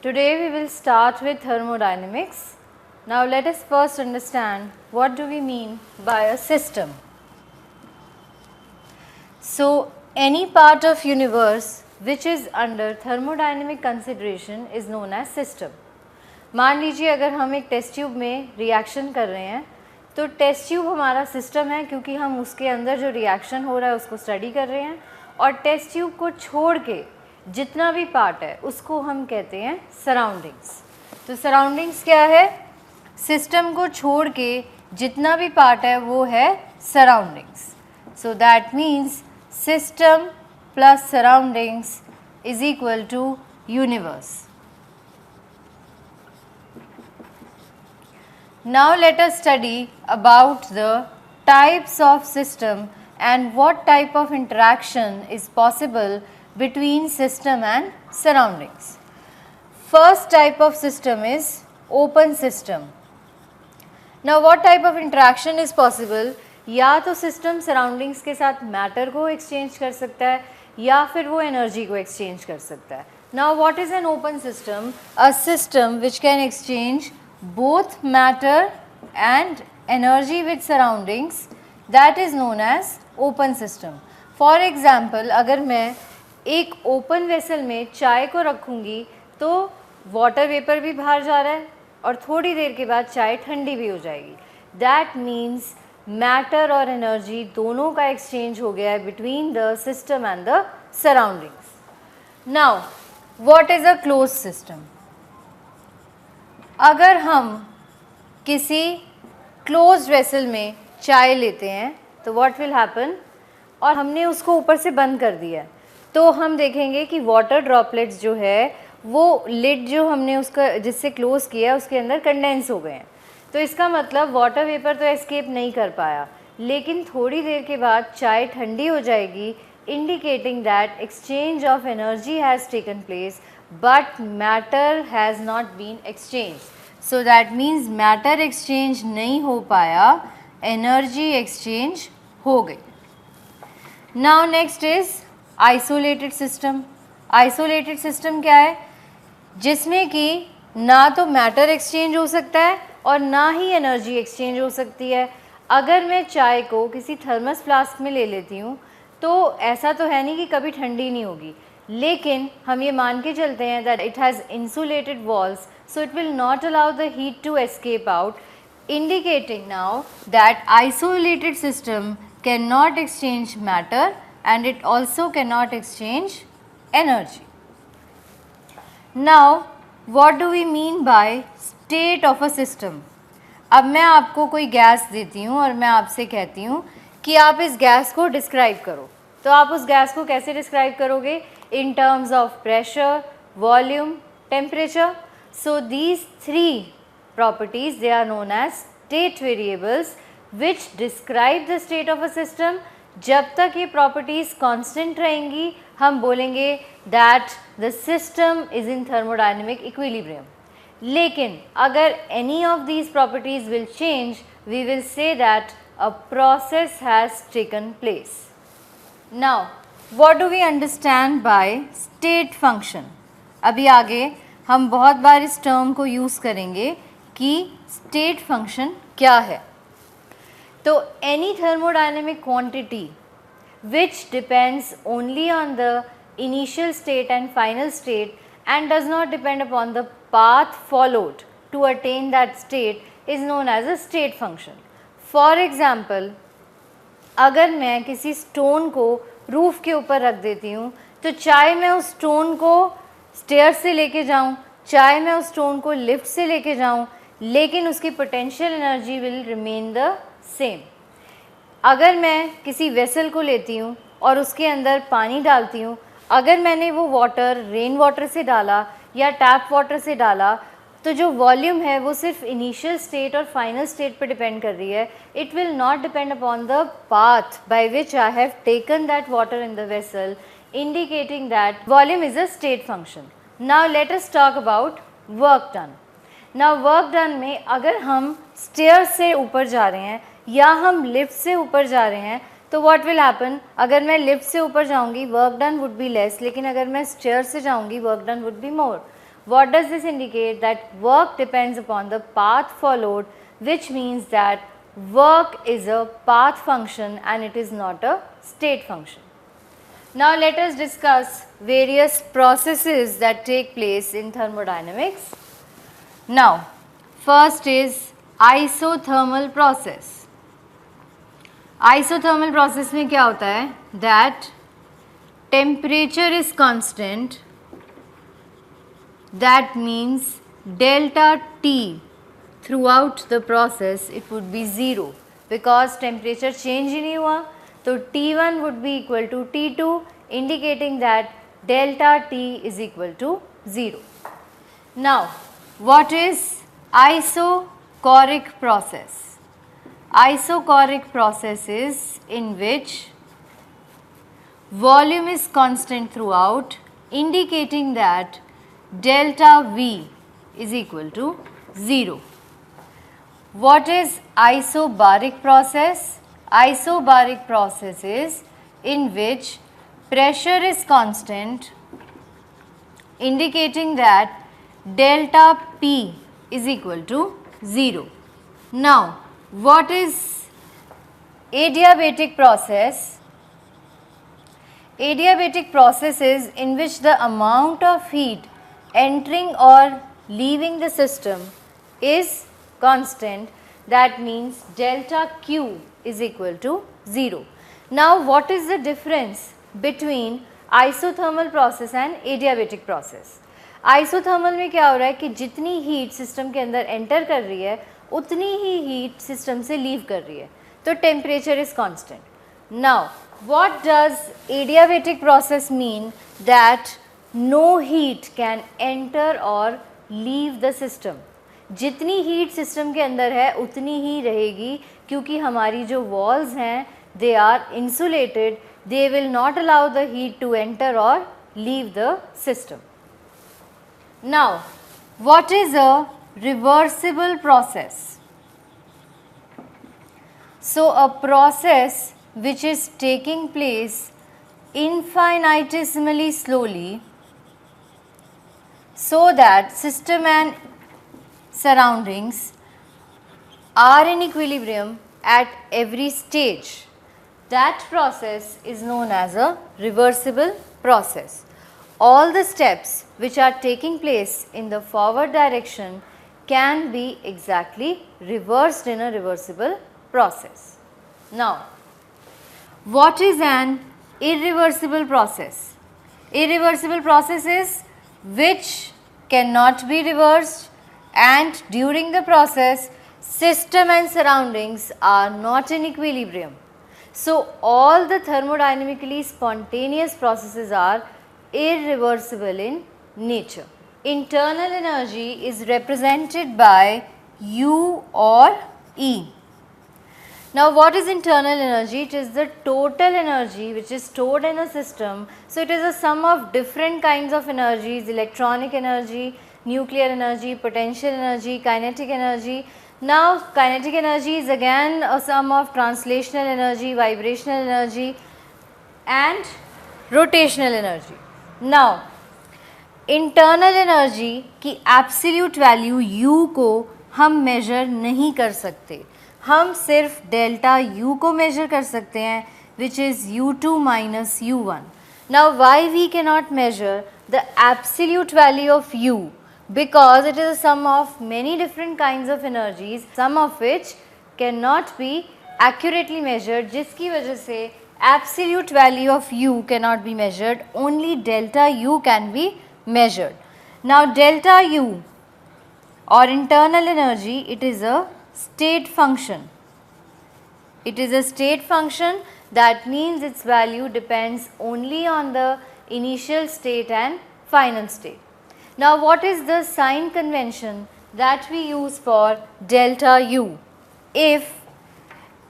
Today we will start with thermodynamics. Now let us first understand what do we mean by a system. So any part of universe which is under thermodynamic consideration is known as system. मान लीजिए अगर हम एक test tube में reaction कर रहे हैं तो टेस्ट ट्यूब हमारा सिस्टम है, क्योंकि हम उसके अंदर जो रिएक्शन हो रहा है उसको स्टडी कर रहे हैं, और टेस्ट ट्यूब को छोड़ के जितना भी पार्ट है उसको हम कहते हैं सराउंडिंग्स. तो सराउंडिंग्स क्या है? सिस्टम को छोड़ के जितना भी पार्ट है वो है surroundings. So that means system plus surroundings is equal to universe. Now let us study about the types of system and what type of interaction is possible between system and surroundings. First type of system is open system. Now what type of interaction is possible? या तो system surroundings के साथ matter को exchange कर सकता है या फिर वो एनर्जी को एक्सचेंज कर सकता है. Now what is an open system? A system which can exchange both matter and energy with surroundings, that is known as open system. For example, अगर मैं एक ओपन वेसल में चाय को रखूँगी तो वाटर वेपर भी बाहर जा रहा है और थोड़ी देर के बाद चाय ठंडी भी हो जाएगी. That means मैटर और एनर्जी दोनों का एक्सचेंज हो गया है between the system and the surroundings. Now what is a close system? अगर हम किसी क्लोज्ड वेसल में चाय लेते हैं तो व्हाट विल हैपन, और हमने उसको ऊपर से बंद कर दिया है, तो हम देखेंगे कि वाटर ड्रॉपलेट्स जो है वो लिड जो हमने उसका जिससे क्लोज किया है उसके अंदर कंडेंस हो गए हैं. तो इसका मतलब वाटर वेपर तो एस्केप नहीं कर पाया, लेकिन थोड़ी देर के बाद चाय ठंडी हो जाएगी, indicating that exchange of energy has taken place but matter has not been exchanged. So that means matter exchange नहीं हो पाया, energy exchange हो गई. Now next is isolated system. Isolated system क्या है? जिसमें कि ना तो matter exchange हो सकता है और ना ही energy exchange हो सकती है. अगर मैं चाय को किसी थर्मस फ्लास्क में ले लेती हूँ तो ऐसा तो है नहीं कि कभी ठंडी नहीं होगी, लेकिन हम ये मान के चलते हैं that it has insulated walls, so it will not allow the heat to escape out, indicating now that isolated system can not exchange matter and it also can not exchange energy. Now what do we mean by state of a system? अब मैं आपको कोई gas देती हूँ और मैं आपसे कहती हूँ कि आप इस गैस को डिस्क्राइब करो, तो आप उस गैस को कैसे डिस्क्राइब करोगे? In terms of pressure, volume, temperature. So these three properties, they are known as state variables which describe the state of a system. जब तक ये properties constant रहेंगी हम बोलेंगे that the system is in thermodynamic equilibrium. लेकिन अगर any of these properties will change, we will say that a process has taken place. Now What do we understand by state function? अभी आगे हम बहुत बार इस टर्म को use करेंगे कि state function क्या है. तो any thermodynamic quantity which depends only on the initial state and final state and does not depend upon the path followed to attain that state is known as a state function. For example, अगर मैं किसी stone को roof के ऊपर रख देती हूँ तो चाहे मैं उस स्टोन को स्टेयर से लेके जाऊँ, चाहे मैं उस स्टोन को लिफ्ट से लेके जाऊँ, लेकिन उसकी potential energy will remain the same. अगर मैं किसी वेसल को लेती हूँ और उसके अंदर पानी डालती हूँ, अगर मैंने वो वाटर रेन वाटर से डाला या टैप वाटर से डाला तो जो वॉल्यूम है वो सिर्फ इनिशियल स्टेट और फाइनल स्टेट पर डिपेंड कर रही है. It will not depend upon the path by which I have taken that water in the vessel, indicating that volume is a state function. Now let us talk about work done. Now work done में अगर हम stair से ऊपर जा रहे हैं या हम लिफ्ट से ऊपर जा रहे हैं तो व्हाट विल हैपन? अगर मैं लिफ्ट से ऊपर जाऊंगी work done would be less, लेकिन अगर मैं स्टेयर से जाऊंगी work done would be more. What does this indicate? That work depends upon the path followed, which means that work is a path function and it is not a state function. Now let us discuss various processes that take place in thermodynamics. Now first is isothermal process. Isothermal process में क्या होता है? That temperature is constant, that means delta T throughout the process it would be 0 because temperature change ही नहीं हुआ, तो T1 would be equal to T2 indicating that delta T is equal to 0. Now what is isochoric process? Isochoric process is in which volume is constant throughout, indicating that delta V is equal to 0. What is isobaric process? Isobaric process is in which pressure is constant, indicating that delta P is equal to 0. Now what is adiabatic process? Adiabatic process is in which the amount of heat entering or leaving the system is constant, that means delta Q is equal to 0. Now what is the difference between isothermal process and adiabatic process? Isothermal में क्या हो रहा है कि जितनी heat system के अंदर enter कर रही है उतनी ही हीट सिस्टम से लीव कर रही है, तो temperature is constant. Now what does adiabatic process mean? That no heat can enter और लीव द सिस्टम. जितनी हीट सिस्टम के अंदर है उतनी ही रहेगी क्योंकि हमारी जो वॉल्स हैं they are insulated, they will not allow the heat to enter और leave the system. Now what is a reversible process? So a process which is taking place infinitesimally slowly so that system and surroundings are in equilibrium at every stage. That process is known as a reversible process. All the steps which are taking place in the forward direction can be exactly reversed in a reversible process. Now, what is an irreversible process? Irreversible process is which cannot be reversed, and during the process system and surroundings are not in equilibrium. So all the thermodynamically spontaneous processes are irreversible in nature. Internal energy is represented by U or E. Now what is internal energy? It is the total energy which is stored in a system. So it is a sum of different kinds of energies: electronic energy, nuclear energy, potential energy, kinetic energy. Now kinetic energy is again a sum of translational energy, vibrational energy and rotational energy. Now internal energy की absolute value U को हम major नहीं कर सकते, हम सिर्फ delta U को major कर सकते हैं which is U2 minus U1. Now why we can not measure the absolute value of U? Because it is a sum of many different kinds of energies, some of which cannot be accurately measured, जिसकी वजह से absolute value of U cannot be measured, only delta U can be measured. Now delta U or internal energy, it is a state function. It is a state function, that means its value depends only on the initial state and final state. Now what is the sign convention that we use for delta U? If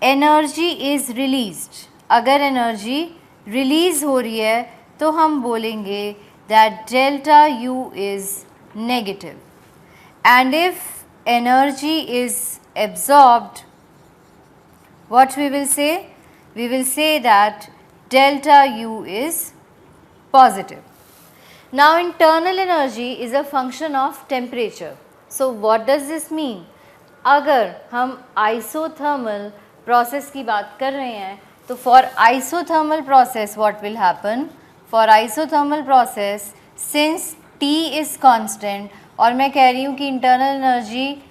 energy is released, अगर energy release हो रही है तो हम बोलेंगे that delta U is negative, and if energy is absorbed, what we will say? We will say that delta U is positive. Now internal energy is a function of temperature. So what does this mean? अगर हम isothermal process की बात कर रहे हैं तो for isothermal process what will happen? For isothermal process since T is constant और मैं कह रही हूँ कि internal energy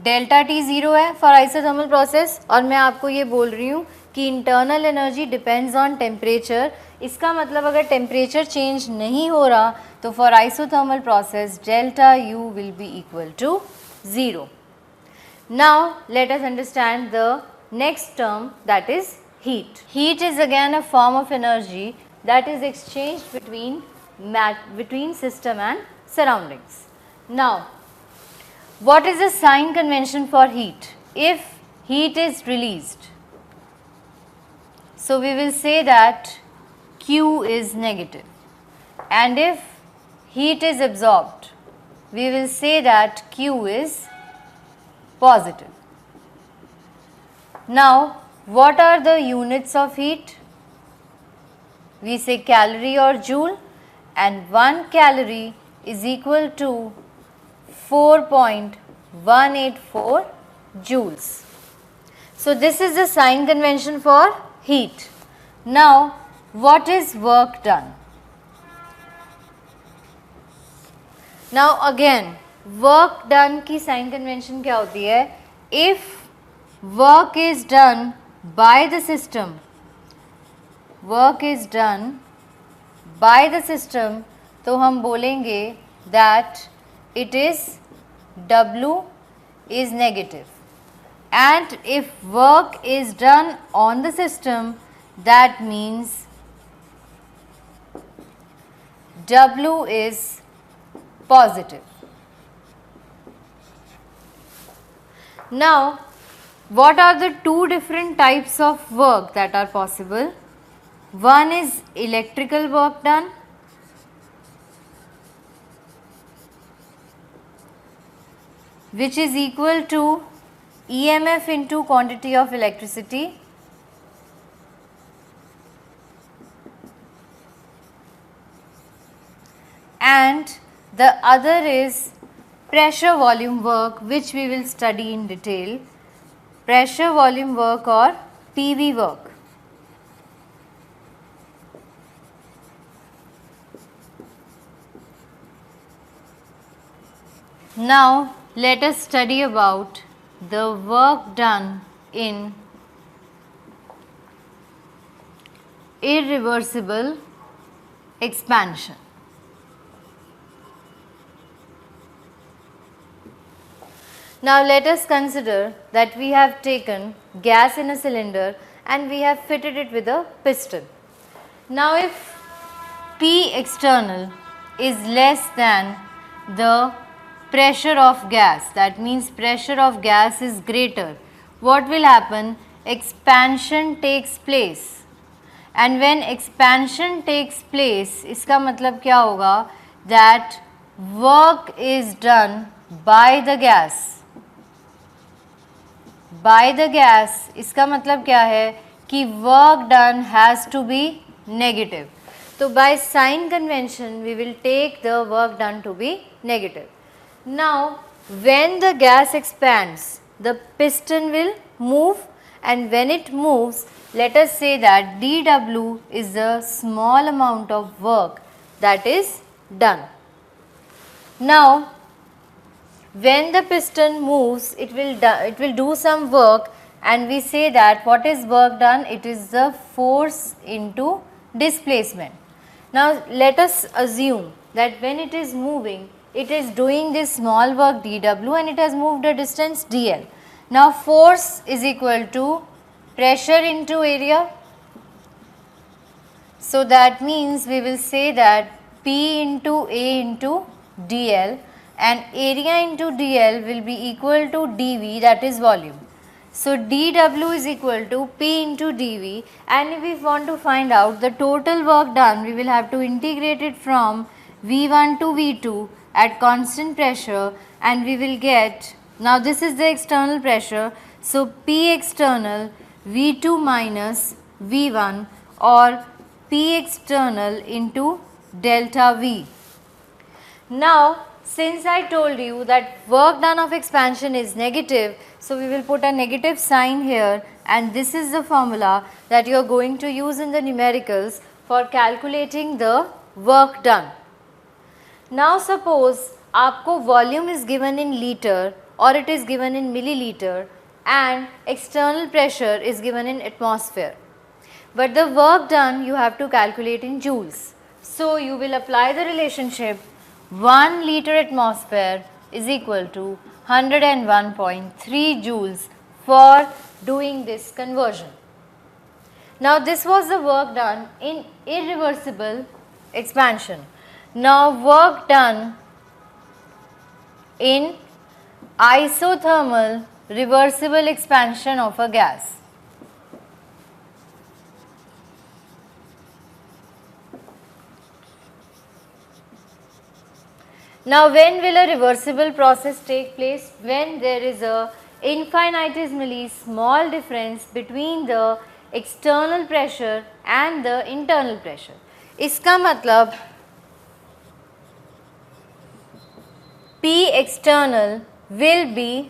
delta T zero है फॉर आइसोथर्मल प्रोसेस और मैं आपको ये बोल रही हूँ कि internal energy depends on temperature. इसका मतलब अगर टेम्परेचर चेंज नहीं हो रहा तो for isothermal process delta U will be equal to zero. Now let us understand the next term that is heat. Heat is again a form of energy that is exchanged between system and surroundings. Now, what is the sign convention for heat? If heat is released, so we will say that Q is negative, and if heat is absorbed, we will say that Q is positive. Now, what are the units of heat? We say calorie or joule, and 1 calorie is equal to 4.184 joules. So this is the sign convention for heat. Now, what is work done? Now again, work done की sign convention क्या होती है? If work is done by the system, तो हम बोलेंगे that it is W is negative, and if work is done on the system, that means W is positive. Now, what are the two different types of work that are possible? One is electrical work done, which is equal to EMF into quantity of electricity, and the other is pressure volume work, which we will study in detail. Pressure volume work or PV work. Now let us study about the work done in irreversible expansion. Now let us consider that we have taken gas in a cylinder and we have fitted it with a piston. Now if P external is less than the pressure of gas, that means pressure of gas is greater, what will happen? Expansion takes place, and when expansion takes place, इसका मतलब क्या होगा? That work is done by the gas. By the gas इसका मतलब क्या है कि work done has to be negative. So by sign convention we will take the work done to be negative. Now when the gas expands, the piston will move, and when it moves, let us say that dW is the small amount of work that is done. Now when the piston moves, it will do some work, and we say that what is work done? It is the force into displacement. Now let us assume that when it is moving, it is doing this small work dW and it has moved a distance dl. Now force is equal to pressure into area. So that means we will say that P into A into dl, and area into dl will be equal to dV, that is volume. So dW is equal to P into dV, and if we want to find out the total work done, we will have to integrate it from V1 to V2 at constant pressure, and we will get, now this is the external pressure, so P external V2 minus V1, or P external into delta V. Now, since I told you that work done of expansion is negative, so we will put a negative sign here, and this is the formula that you are going to use in the numericals for calculating the work done. Now suppose आपको volume is given in liter or it is given in milliliter and external pressure is given in atmosphere. But the work done you have to calculate in joules. So you will apply the relationship 1 liter atmosphere is equal to 101.3 joules for doing this conversion. Now this was the work done in irreversible expansion. Now work done in isothermal reversible expansion of a gas. Now when will a reversible process take place? When there is a infinitesimally small difference between the external pressure and the internal pressure. इसका मतलब P external will be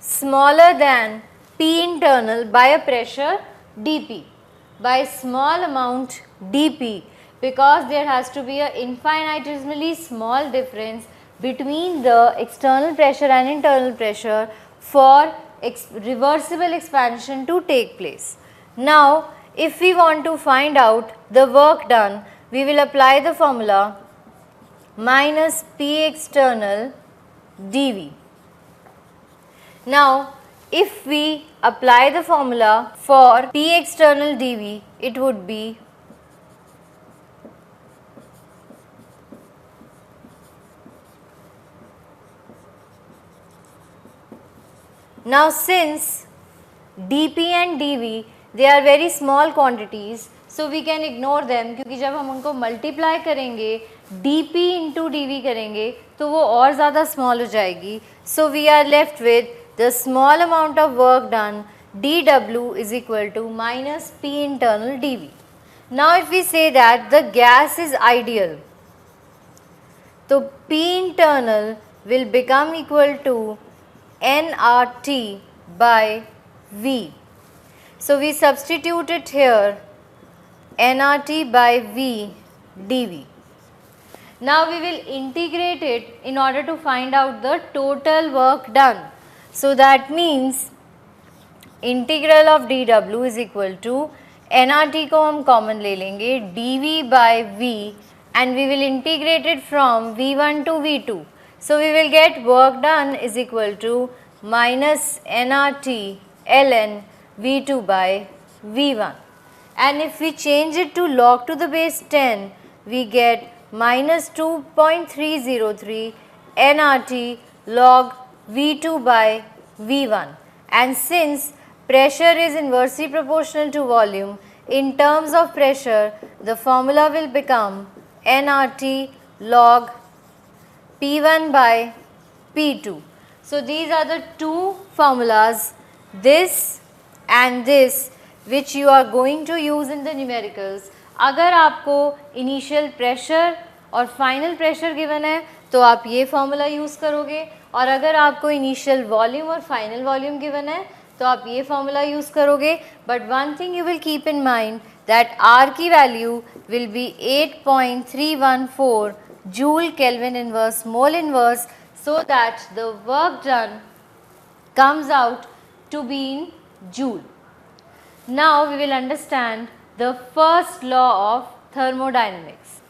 smaller than P internal by a pressure dP, by small amount dP, because there has to be an infinitesimally small difference between the external pressure and internal pressure for reversible expansion to take place. Now, if we want to find out the work done, we will apply the formula minus P external dV. Now, if we apply the formula for P external dV, it would be now since dP and dV they are very small quantities, so we can ignore them क्योंकि जब हम उनको multiply करेंगे dP into dV करेंगे तो वो और ज़्यादा small हो जाएगी. So we are left with the small amount of work done dW is equal to minus P internal dV. Now if we say that the gas is ideal, so P internal will become equal to nRT by V. So we substitute it here nRT by V dV. Now we will integrate it in order to find out the total work done. So that means integral of dW is equal to nRT को हम common ले लेंगे dV by V and we will integrate it from V1 to V2. So we will get work done is equal to minus nRT ln V2 by V1. And if we change it to log to the base 10, we get minus 2.303 nRT log V2 by V1. And since pressure is inversely proportional to volume, in terms of pressure, the formula will become nRT log P1 by P2. So these are the two formulas, this and this, which you are going to use in the numericals. अगर आपको initial pressure और final pressure given है तो आप ये formula use करोगे, और अगर आपको initial volume और final volume given है तो आप ये formula use करोगे. But one thing you will keep in mind that R की value will be 8.314 joule Kelvin inverse mole inverse, so that the work done comes out to be in joule. Now we will understand the first law of thermodynamics.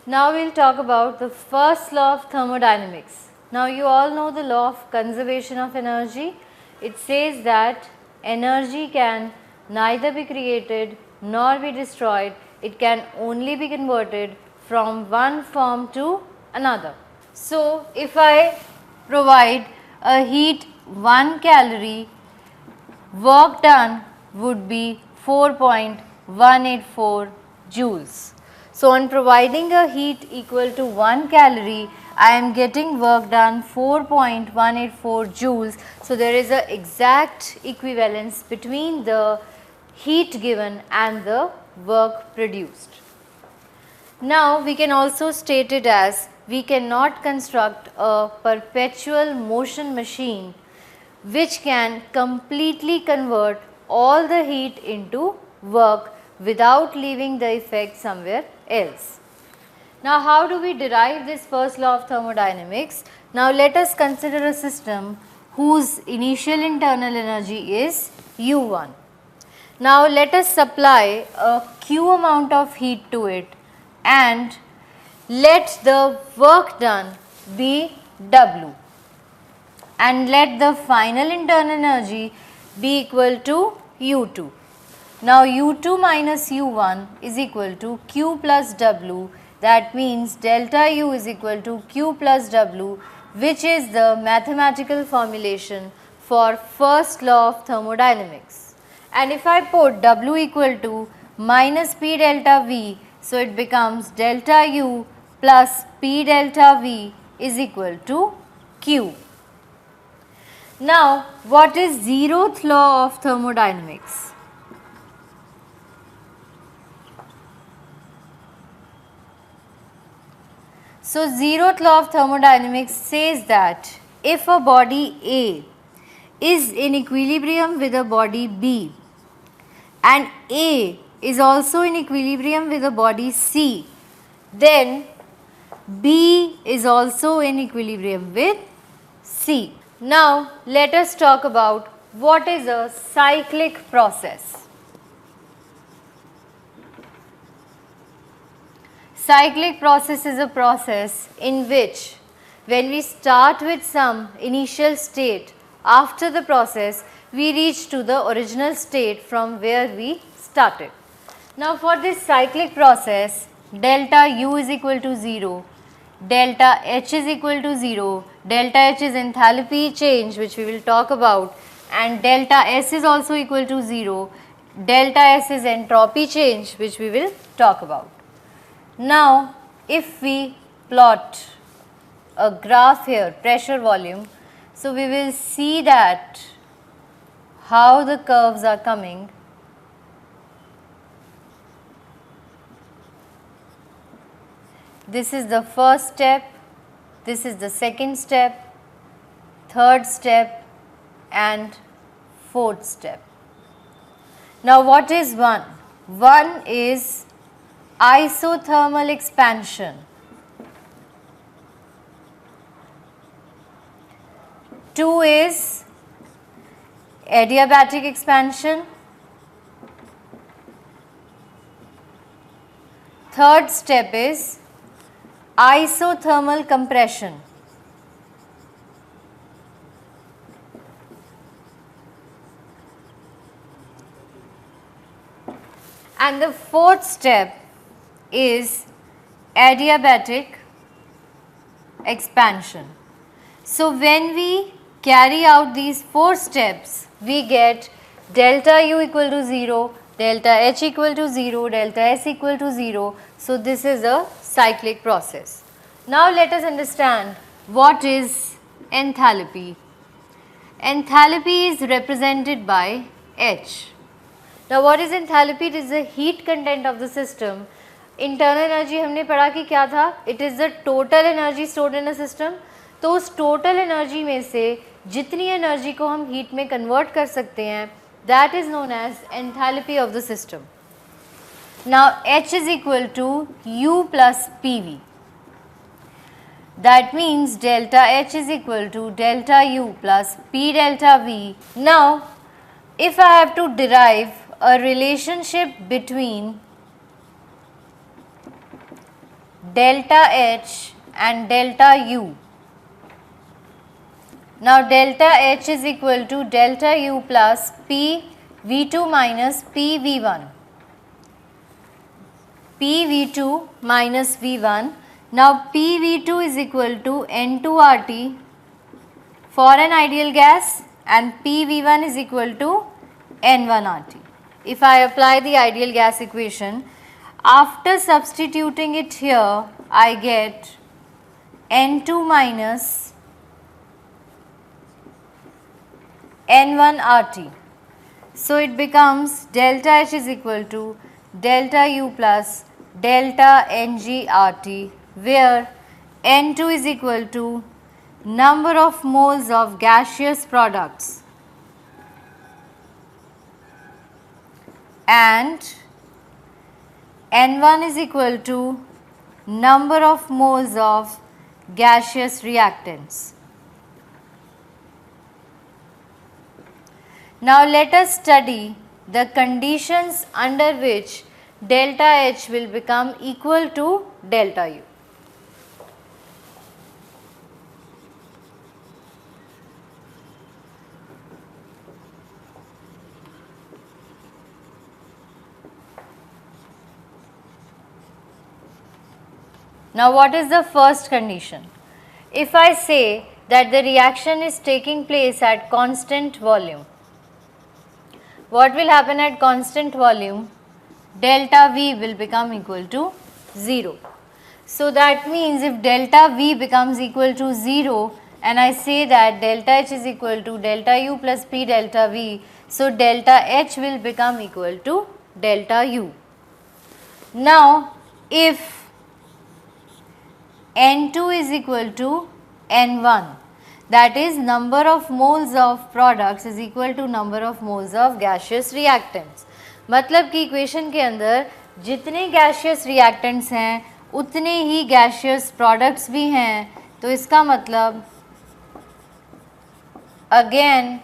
Now we will talk about the first law of thermodynamics. Now you all know the law of conservation of energy. It says that energy can neither be created nor be destroyed. It can only be converted from one form to another. So if I provide a heat 1 calorie, work done would be 4.184 joules. So on providing a heat equal to 1 calorie, I am getting work done 4.184 joules. So there is an exact equivalence between the heat given and the work produced. Now we can also state it as we cannot construct a perpetual motion machine which can completely convert all the heat into work without leaving the effect somewhere else. Now how do we derive this first law of thermodynamics? Now let us consider a system whose initial internal energy is U1. Now let us supply a Q amount of heat to it and let the work done be W, and let the final internal energy be equal to U2. Now U2 minus U1 is equal to Q plus W, that means delta U is equal to Q plus W, which is the mathematical formulation for first law of thermodynamics. And if I put W equal to minus P delta V, so it becomes delta U plus P delta V is equal to Q. Now, what is 0th law of thermodynamics? So, 0th law of thermodynamics says that if a body A is in equilibrium with a body B and A is also in equilibrium with a body C, then B is also in equilibrium with C. Now, let us talk about what is a cyclic process. Cyclic process is a process in which when we start with some initial state, after the process we reach to the original state from where we started. Now for this cyclic process, delta U is equal to 0, delta H is equal to 0, delta H is enthalpy change which we will talk about, and delta S is also equal to 0, delta S is entropy change which we will talk about. Now if we plot a graph here, pressure volume, so we will see that how the curves are coming. This is the first step, this is the second step, third step and fourth step. Now what is 1? 1 is isothermal expansion. 2 is adiabatic expansion. Third step is isothermal compression. And the fourth step is adiabatic expansion. So when we carry out these 4 steps, we get delta U equal to 0, delta H equal to 0, delta S equal to 0. So this is a cyclic process. Now let us understand what is enthalpy. Enthalpy is represented by H. Now what is enthalpy? It is the heat content of the system. Internal energy हमने पढ़ा कि क्या था? It is the total energy stored in a system. तो उस total energy में से जितनी energy को हम heat में convert कर सकते हैं, that is known as enthalpy of the system. Now H is equal to U plus PV. That means delta H is equal to delta U plus P delta V. Now if I have to derive a relationship between delta H and delta U. Now delta H is equal to delta U plus P V2 minus P V1. P V2 minus V1. Now P V2 is equal to N2 RT for an ideal gas and P V1 is equal to N1 RT. If I apply the ideal gas equation, after substituting it here, I get N2 minus N1 RT. So it becomes delta H is equal to delta U plus delta NgRT, where N2 is equal to number of moles of gaseous products and N1 is equal to number of moles of gaseous reactants. Now let us study the conditions under which delta H will become equal to delta U. Now what is the first condition? If I say that the reaction is taking place at constant volume, what will happen at constant volume? Delta V will become equal to 0. So that means if delta V becomes equal to 0 and I say that delta H is equal to delta U plus P delta V, so delta H will become equal to delta U. Now if N2 is equal to N1, that is number of moles of products is equal to number of moles of gaseous reactants. मतलब कि equation के अंदर जितने gaseous reactants हैं उतने ही gaseous products भी हैं, तो इसका मतलब again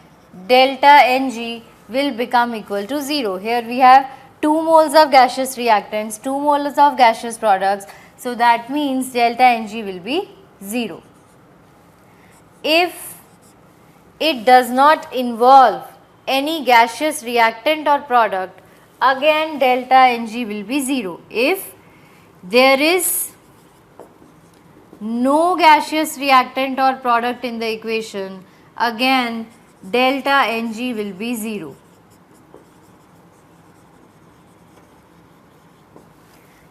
delta Ng will become equal to 0. Here we have 2 moles of gaseous reactants, 2 moles of gaseous products, so that means delta Ng will be 0. If it does not involve any gaseous reactant or product, again delta Ng will be 0. If there is no gaseous reactant or product in the equation, again delta Ng will be 0.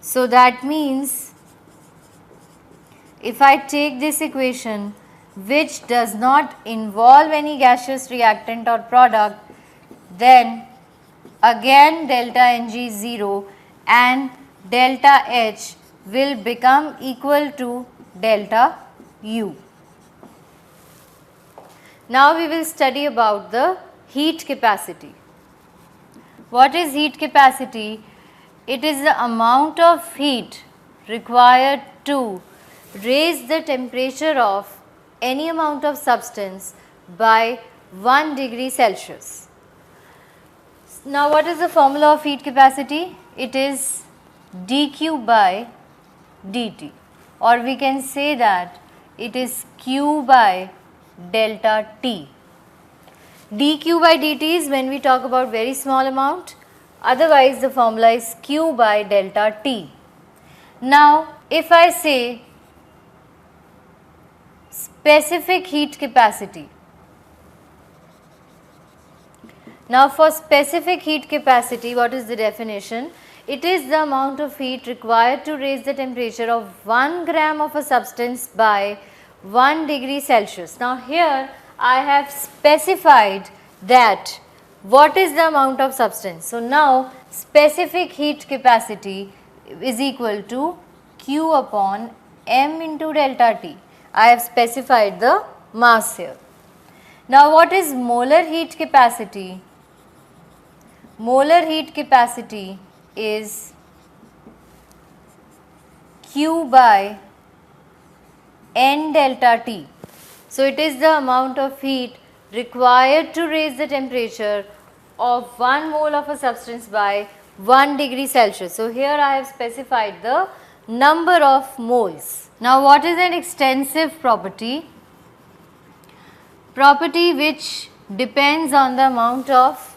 So that means if I take this equation which does not involve any gaseous reactant or product, then again delta Ng is 0 and delta H will become equal to delta U. Now we will study about the heat capacity. What is heat capacity? It is the amount of heat required to raise the temperature of any amount of substance by 1 degree Celsius. Now what is the formula of heat capacity? It is dQ by dt, or we can say that it is Q by delta T. dQ by dt is when we talk about very small amount, otherwise the formula is Q by delta T. Now if I say specific heat capacity, now for specific heat capacity, what is the definition? It is the amount of heat required to raise the temperature of 1 gram of a substance by 1 degree Celsius. Now here I have specified that what is the amount of substance. So now specific heat capacity is equal to Q upon m into delta T. I have specified the mass here. Now what is molar heat capacity? Molar heat capacity is Q by N delta T. So it is the amount of heat required to raise the temperature of 1 mole of a substance by 1 degree Celsius. So here I have specified the number of moles. Now what is an extensive property? Property which depends on the amount of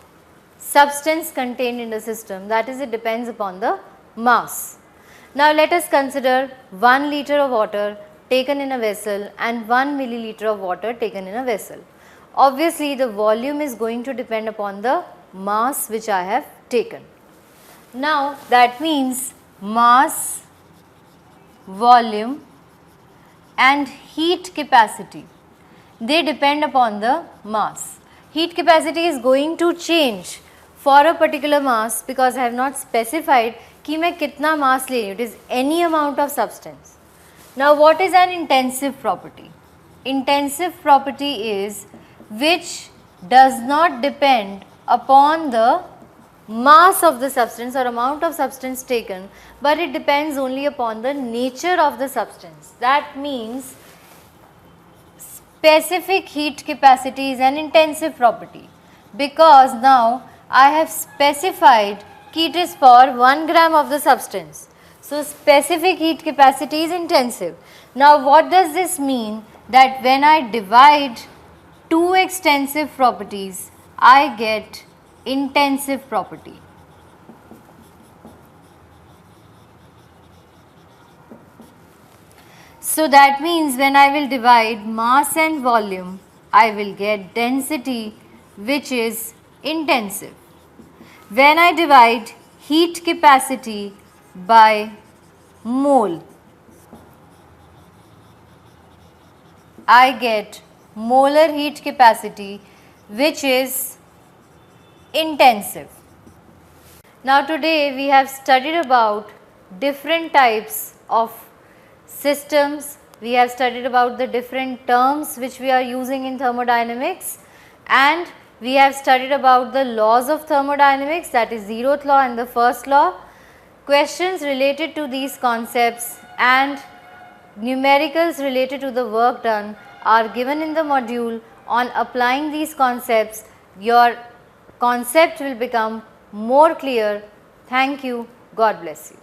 substance contained in the system, that is, it depends upon the mass. Now let us consider 1 liter of water taken in a vessel and 1 milliliter of water taken in a vessel. Obviously the volume is going to depend upon the mass which I have taken. Now that means mass, volume and heat capacity, they depend upon the mass. Heat capacity is going to change for a particular mass, because I have not specified कि मैं कितना mass ले रही हूँ, it is any amount of substance. Now what is an intensive property? Intensive property is which does not depend upon the mass of the substance or amount of substance taken, but it depends only upon the nature of the substance. That means specific heat capacity is an intensive property, because now I have specified that it is for 1 gram of the substance. So specific heat capacity is intensive. Now what does this mean? That when I divide two extensive properties, I get intensive property. So that means when I will divide mass and volume, I will get density, which is intensive. When I divide heat capacity by mole, I get molar heat capacity, which is intensive. Now today we have studied about different types of systems. We have studied about the different terms which we are using in thermodynamics, and we have studied about the laws of thermodynamics, that is 0th law and the first law. Questions related to these concepts and numericals related to the work done are given in the module. On applying these concepts, your concept will become more clear. Thank you. God bless you.